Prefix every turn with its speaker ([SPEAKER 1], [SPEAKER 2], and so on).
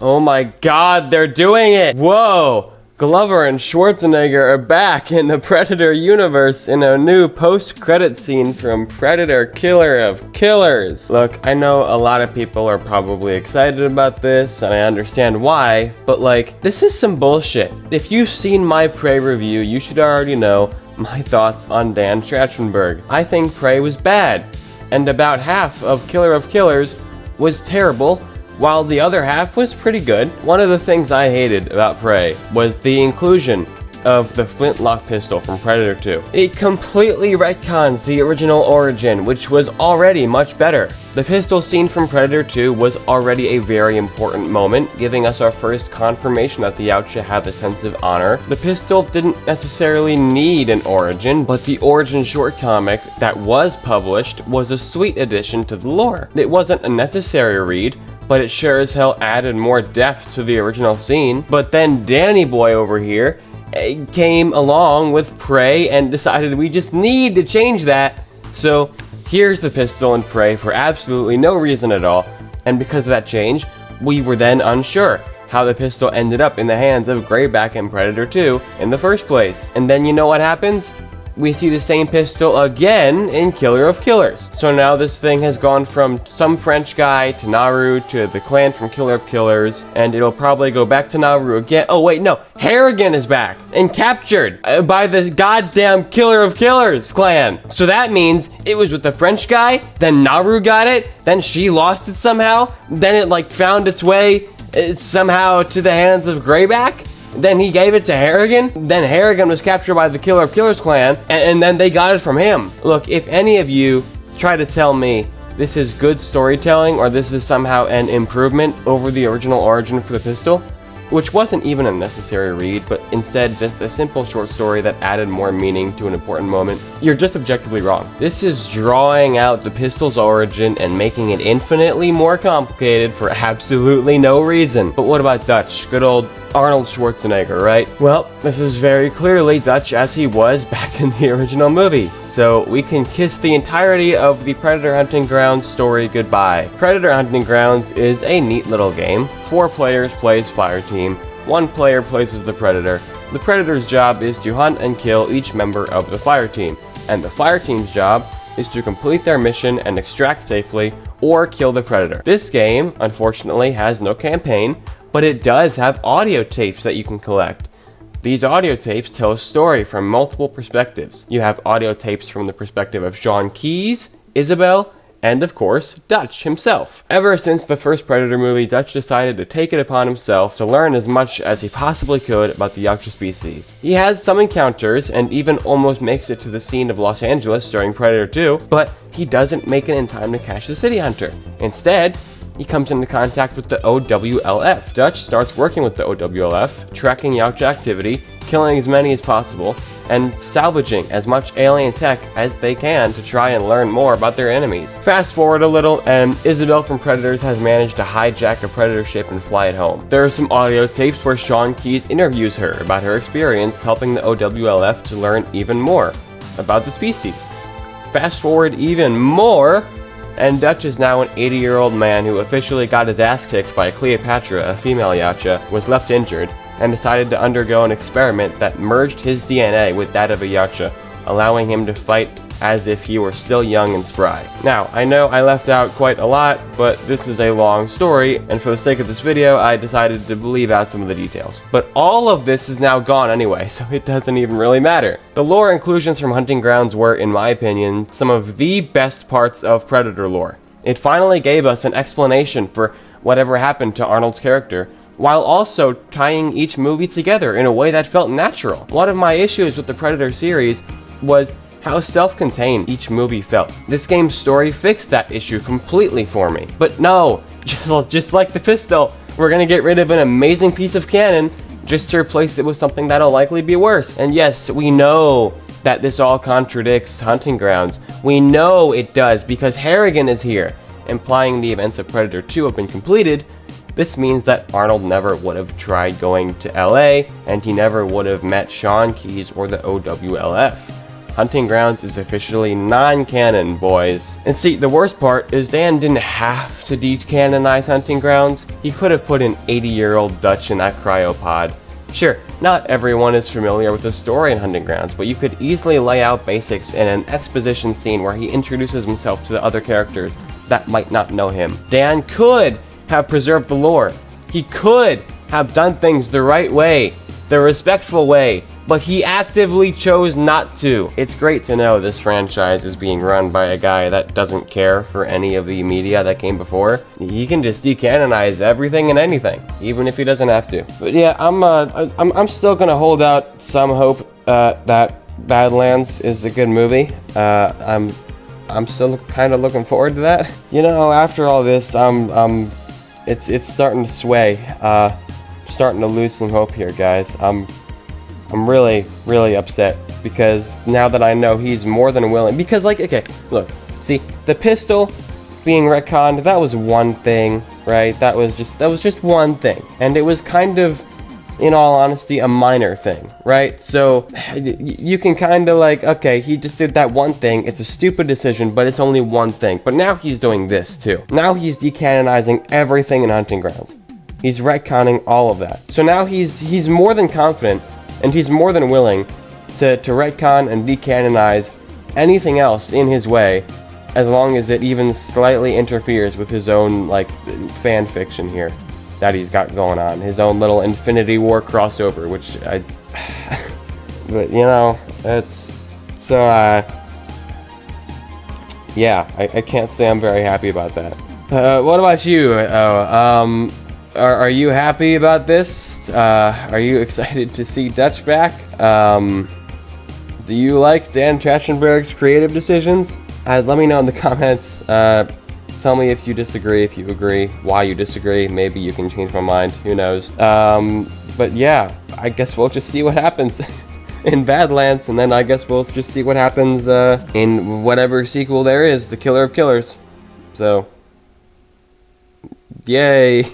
[SPEAKER 1] Oh my god, they're doing it! Whoa! Glover and Schwarzenegger are back in the Predator universe in a new post-credit scene from Predator Killer of Killers. Look, I know a lot of people are probably excited about this, and I understand why, but like, this is some bullshit. If you've seen my Prey review, you should already know my thoughts on Dan Trachtenberg. I think Prey was bad, and about half of Killer of Killers was terrible, while the other half was pretty good. One of the things I hated about Prey was the inclusion of the flintlock pistol from Predator 2. It completely retcons the original origin, which was already much better. The pistol scene from Predator 2 was already a very important moment, giving us our first confirmation that the Yautja have a sense of honor. The pistol didn't necessarily need an origin, but the origin short comic that was published was a sweet addition to the lore. It wasn't a necessary read, but it sure as hell added more depth to the original scene. But then Danny Boy over here came along with Prey and decided we just need to change that. So here's the pistol in Prey for absolutely no reason at all. And because of that change, we were then unsure how the pistol ended up in the hands of Greyback in Predator 2 in the first place. And then you know what happens? We see the same pistol again in Killer of Killers. So now this thing has gone from some French guy to Naru to the clan from Killer of Killers, and it'll probably go back to Naru again. Oh wait, no, Harrigan is back and captured by the goddamn Killer of Killers clan. So that means it was with the French guy, then Naru got it, then she lost it somehow, then it like found its way somehow to the hands of Greyback. Then he gave it to Harrigan. Then Harrigan was captured by the Killer of Killers clan, and then they got it from him. Look, if any of you try to tell me this is good storytelling or this is somehow an improvement over the original origin for the pistol, which wasn't even a necessary read, but instead just a simple short story that added more meaning to an important moment, you're just objectively wrong. This is drawing out the pistol's origin and making it infinitely more complicated for absolutely no reason. But what about Dutch? Good old Arnold Schwarzenegger, right? Well, this is very clearly Dutch as he was back in the original movie, so we can kiss the entirety of the Predator Hunting Grounds story goodbye. Predator Hunting Grounds is a neat little game. 4 players plays Fire Team, 1 player plays as the Predator. The Predator's job is to hunt and kill each member of the Fire Team, and the Fire Team's job is to complete their mission and extract safely or kill the Predator. This game, unfortunately, has no campaign, but it does have audio tapes that you can collect. These audio tapes tell a story from multiple perspectives. You have audio tapes from the perspective of Sean Keyes, Isabel, and of course, Dutch himself. Ever since the first Predator movie, Dutch decided to take it upon himself to learn as much as he possibly could about the Yautja species. He has some encounters and even almost makes it to the scene of Los Angeles during Predator 2, but he doesn't make it in time to catch the city hunter. Instead, he comes into contact with the OWLF. Dutch starts working with the OWLF, tracking Yautja activity, killing as many as possible, and salvaging as much alien tech as they can to try and learn more about their enemies. Fast forward a little, and Isabel from Predators has managed to hijack a Predator ship and fly it home. There are some audio tapes where Sean Keyes interviews her about her experience helping the OWLF to learn even more about the species. Fast forward even more, and Dutch is now an 80-year-old man who officially got his ass kicked by Cleopatra, a female Yautja, was left injured, and decided to undergo an experiment that merged his DNA with that of a Yautja, allowing him to fight as if he were still young and spry. Now, I know I left out quite a lot, but this is a long story, and for the sake of this video, I decided to leave out some of the details. But all of this is now gone anyway, so it doesn't even really matter. The lore inclusions from Hunting Grounds were, in my opinion, some of the best parts of Predator lore. It finally gave us an explanation for whatever happened to Arnold's character, while also tying each movie together in a way that felt natural. One of my issues with the Predator series was how self-contained each movie felt. This game's story fixed that issue completely for me. But no, just like the pistol, we're gonna get rid of an amazing piece of canon just to replace it with something that'll likely be worse. And yes, we know that this all contradicts Hunting Grounds. We know it does because Harrigan is here, implying the events of Predator 2 have been completed. This means that Arnold never would have tried going to LA, and he never would have met Sean Keyes or the OWLF. Hunting Grounds is officially non-canon, boys. And see, the worst part is Dan didn't have to decanonize Hunting Grounds. He could have put an 80-year-old Dutch in that cryopod. Sure, not everyone is familiar with the story in Hunting Grounds, but you could easily lay out basics in an exposition scene where he introduces himself to the other characters that might not know him. Dan could have preserved the lore. He could have done things the right way, the respectful way, but he actively chose not to. It's great to know this franchise is being run by a guy that doesn't care for any of the media that came before. He can just decanonize everything and anything, even if he doesn't have to. But yeah, I'm still gonna hold out some hope that Badlands is a good movie. I'm still kind of looking forward to that. You know, after all this, it's starting to sway. Starting to lose some hope here, guys. I'm really, really upset because now that I know he's more than willing. Because, like, okay, look, see, the pistol being retconned, that was one thing, right? That was just one thing, and it was kind of, in all honesty, a minor thing, right? So you can kind of like, okay, he just did that one thing. It's a stupid decision, but it's only one thing. But now he's doing this too. Now he's decanonizing everything in Hunting Grounds. He's retconning all of that. So now he's more than confident, and he's more than willing to retcon and decanonize anything else in his way, as long as it even slightly interferes with his own, like, fan fiction here that he's got going on. His own little Infinity War crossover, which but, you know, it's... So, yeah, I can't say I'm very happy about that. What about you? Are you happy about this? Are you excited to see Dutch back? Do you like Dan Trachtenberg's creative decisions? Let me know in the comments. Tell me if you disagree, if you agree, why you disagree. Maybe you can change my mind. Who knows? But yeah, I guess we'll just see what happens in Badlands, and then I guess we'll just see what happens in whatever sequel there is, The Killer of Killers. So, yay!